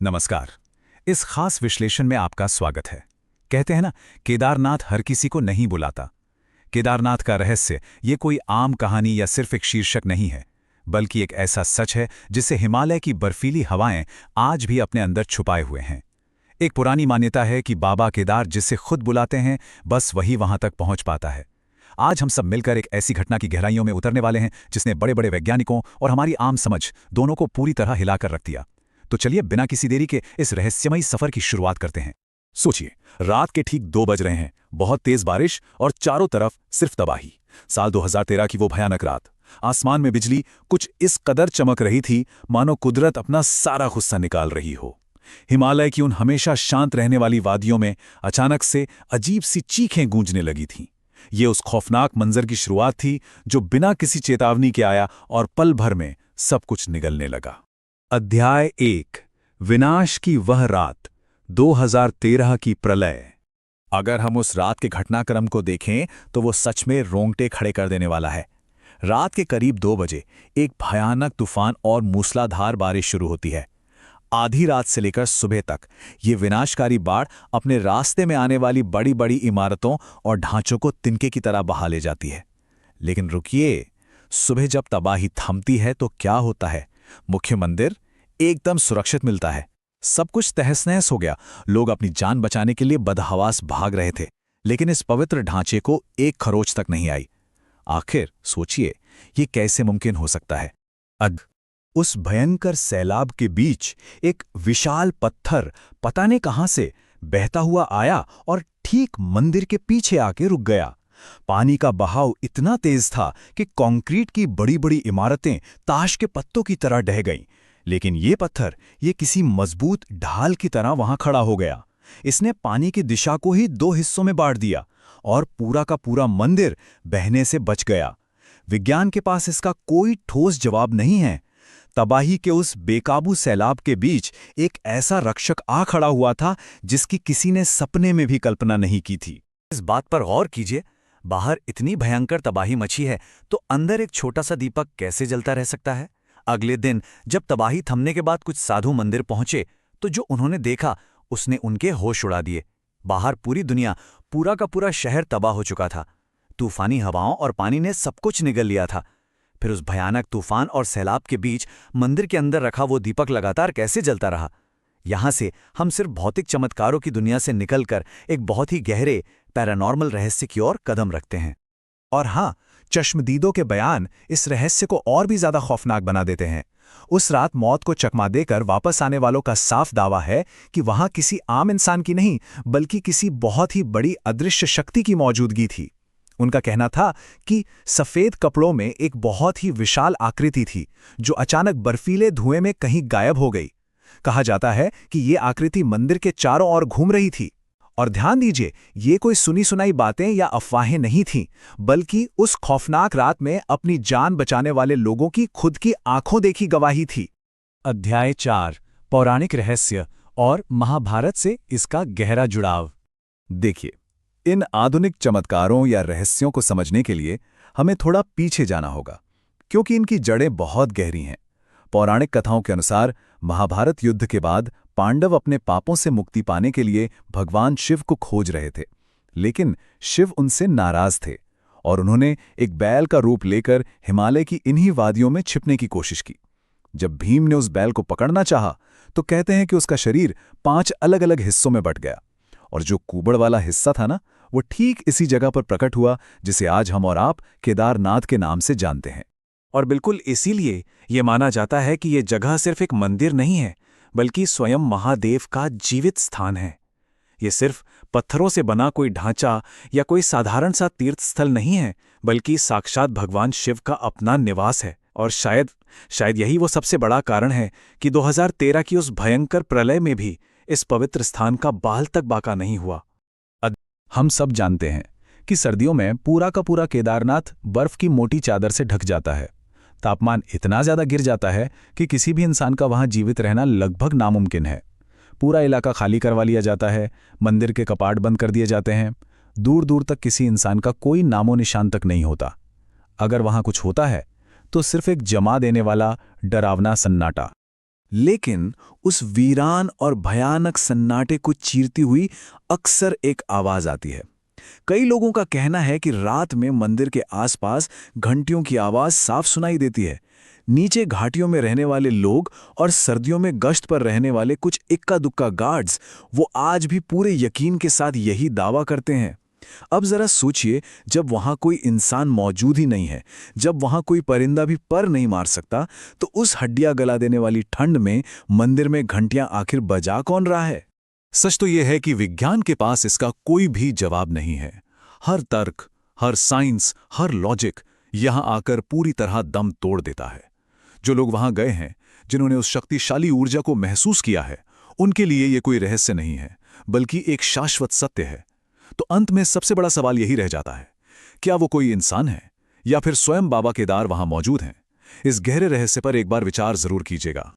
नमस्कार। इस खास विश्लेषण में आपका स्वागत है। कहते हैं ना, केदारनाथ हर किसी को नहीं बुलाता। केदारनाथ का रहस्य ये कोई आम कहानी या सिर्फ एक शीर्षक नहीं है, बल्कि एक ऐसा सच है जिसे हिमालय की बर्फीली हवाएं आज भी अपने अंदर छुपाए हुए हैं। एक पुरानी मान्यता है कि बाबा केदार जिसे खुद बुलाते हैं, बस वही वहां तक पहुंच पाता है। आज हम सब मिलकर एक ऐसी घटना की गहराइयों में उतरने वाले हैं जिसने बड़े बड़े वैज्ञानिकों और हमारी आम समझ दोनों को पूरी तरह हिलाकर रख दिया। तो चलिए बिना किसी देरी के इस रहस्यमयी सफर की शुरुआत करते हैं। सोचिए, रात के ठीक 2 बज रहे हैं, बहुत तेज बारिश और चारों तरफ सिर्फ तबाही। साल 2013 की वो भयानक रात। आसमान में बिजली कुछ इस कदर चमक रही थी मानो कुदरत अपना सारा गुस्सा निकाल रही हो। हिमालय की उन हमेशा शांत रहने वाली वादियों में अचानक से अजीब सी चीखें गूंजने लगी थीं। ये उस खौफनाक मंजर की शुरुआत थी जो बिना किसी चेतावनी के आया और पल भर में सब कुछ निगलने लगा। अध्याय 1, विनाश की वह रात, 2013 की प्रलय। अगर हम उस रात के घटनाक्रम को देखें तो वो सच में रोंगटे खड़े कर देने वाला है। रात के करीब 2 बजे एक भयानक तूफान और मूसलाधार बारिश शुरू होती है। आधी रात से लेकर सुबह तक ये विनाशकारी बाढ़ अपने रास्ते में आने वाली बड़ी बड़ी इमारतों और ढांचों को तिनके की तरह बहा ले जाती है। लेकिन रुकिए, सुबह जब तबाही थमती है तो क्या होता है? मुख्य मंदिर एकदम सुरक्षित मिलता है। सब कुछ तहस-नहस हो गया। लोग अपनी जान बचाने के लिए बदहवास भाग रहे थे, लेकिन इस पवित्र ढांचे को एक खरोच तक नहीं आई। आखिर सोचिए, ये कैसे मुमकिन हो सकता है? उस भयंकर सैलाब के बीच एक विशाल पत्थर पता नहीं कहां से बहता हुआ आया और ठीक मंदिर के पीछे आके रुक गया। पानी का बहाव इतना तेज था कि कंक्रीट की बड़ी बड़ी इमारतें ताश के पत्तों की तरह ढह गईं। लेकिन ये पत्थर ये किसी मजबूत ढाल की तरह वहां खड़ा हो गया। इसने पानी की दिशा को ही 2 हिस्सों में बांट दिया और पूरा का पूरा मंदिर बहने से बच गया। विज्ञान के पास इसका कोई ठोस जवाब नहीं है। तबाही के उस बेकाबू सैलाब के बीच एक ऐसा रक्षक आ खड़ा हुआ था जिसकी किसी ने सपने में भी कल्पना नहीं की थी। इस बात पर गौर कीजिए, बाहर इतनी भयंकर तबाही मची है तो अंदर एक छोटा सा दीपक कैसे जलता रह सकता है? अगले दिन जब तबाही थमने के बाद कुछ साधु मंदिर पहुंचे तो जो उन्होंने देखा उसने उनके होश उड़ा दिए। बाहर पूरी दुनिया, पूरा का पूरा शहर तबाह हो चुका था। तूफानी हवाओं और पानी ने सब कुछ निगल लिया था। फिर उस भयानक तूफान और सैलाब के बीच मंदिर के अंदर रखा वो दीपक लगातार कैसे जलता रहा? यहां से हम सिर्फ भौतिक चमत्कारों की दुनिया से निकलकर एक बहुत ही गहरे पैरानॉर्मल रहस्य की ओर कदम रखते हैं। और हां, चश्मदीदों के बयान इस रहस्य को और भी ज्यादा खौफनाक बना देते हैं। उस रात मौत को चकमा देकर वापस आने वालों का साफ दावा है कि वहां किसी आम इंसान की नहीं, बल्कि किसी बहुत ही बड़ी अदृश्य शक्ति की मौजूदगी थी। उनका कहना था कि सफेद कपड़ों में एक बहुत ही विशाल आकृति थी जो अचानक बर्फीले धुएं में कहीं गायब हो गई। कहा जाता है कि ये आकृति मंदिर के चारों ओर घूम रही थी। और ध्यान दीजिए, ये कोई सुनी सुनाई बातें या अफवाहें नहीं थीं, बल्कि उस खौफनाक रात में अपनी जान बचाने वाले लोगों की खुद की आंखों देखी गवाही थी। अध्याय 4, पौराणिक रहस्य और महाभारत से इसका गहरा जुड़ाव। देखिए, इन आधुनिक चमत्कारों या रहस्यों को समझने के लिए हमें थोड़ा पीछे जाना होगा, क्योंकि इनकी जड़ें बहुत गहरी हैं। पौराणिक कथाओं के अनुसार महाभारत युद्ध के बाद पांडव अपने पापों से मुक्ति पाने के लिए भगवान शिव को खोज रहे थे, लेकिन शिव उनसे नाराज थे और उन्होंने एक बैल का रूप लेकर हिमालय की इन्हीं वादियों में छिपने की कोशिश की। जब भीम ने उस बैल को पकड़ना चाहा तो कहते हैं कि उसका शरीर 5 अलग अलग हिस्सों में बंट गया और जो कुबड़ वाला हिस्सा था ना, वो ठीक इसी जगह पर प्रकट हुआ जिसे आज हम और आप केदारनाथ के नाम से जानते हैं। और बिल्कुल इसीलिए ये माना जाता है कि ये जगह सिर्फ एक मंदिर नहीं है, बल्कि स्वयं महादेव का जीवित स्थान है। ये सिर्फ पत्थरों से बना कोई ढांचा या कोई साधारण सा तीर्थ स्थल नहीं है, बल्कि साक्षात भगवान शिव का अपना निवास है। और शायद यही वो सबसे बड़ा कारण है कि 2013 की उस भयंकर प्रलय में भी इस पवित्र स्थान का बाल तक बाका नहीं हुआ। हम सब जानते हैं कि सर्दियों में पूरा का पूरा केदारनाथ बर्फ की मोटी चादर से ढक जाता है। तापमान इतना ज्यादा गिर जाता है कि किसी भी इंसान का वहां जीवित रहना लगभग नामुमकिन है। पूरा इलाका खाली करवा लिया जाता है, मंदिर के कपाट बंद कर दिए जाते हैं। दूर दूर तक किसी इंसान का कोई नामो निशान तक नहीं होता। अगर वहां कुछ होता है तो सिर्फ एक जमा देने वाला डरावना सन्नाटा। लेकिन उस वीरान और भयानक सन्नाटे को चीरती हुई अक्सर एक आवाज आती है। कई लोगों का कहना है कि रात में मंदिर के आसपास घंटियों की आवाज साफ सुनाई देती है। नीचे घाटियों में रहने वाले लोग और सर्दियों में गश्त पर रहने वाले कुछ इक्का दुक्का गार्ड्स वो आज भी पूरे यकीन के साथ यही दावा करते हैं। अब जरा सोचिए, जब वहां कोई इंसान मौजूद ही नहीं है, जब वहां कोई परिंदा भी पर नहीं मार सकता, तो उस हड्डियां गला देने वाली ठंड में मंदिर में घंटियां आखिर बजा कौन रहा है? सच तो यह है कि विज्ञान के पास इसका कोई भी जवाब नहीं है। हर तर्क, हर साइंस, हर लॉजिक यहां आकर पूरी तरह दम तोड़ देता है। जो लोग वहां गए हैं, जिन्होंने उस शक्तिशाली ऊर्जा को महसूस किया है, उनके लिए यह कोई रहस्य नहीं है, बल्कि एक शाश्वत सत्य है। तो अंत में सबसे बड़ा सवाल यही रह जाता है, क्या वो कोई इंसान है या फिर स्वयं बाबा केदार वहां मौजूद हैं? इस गहरे रहस्य पर एक बार विचार जरूर कीजिएगा।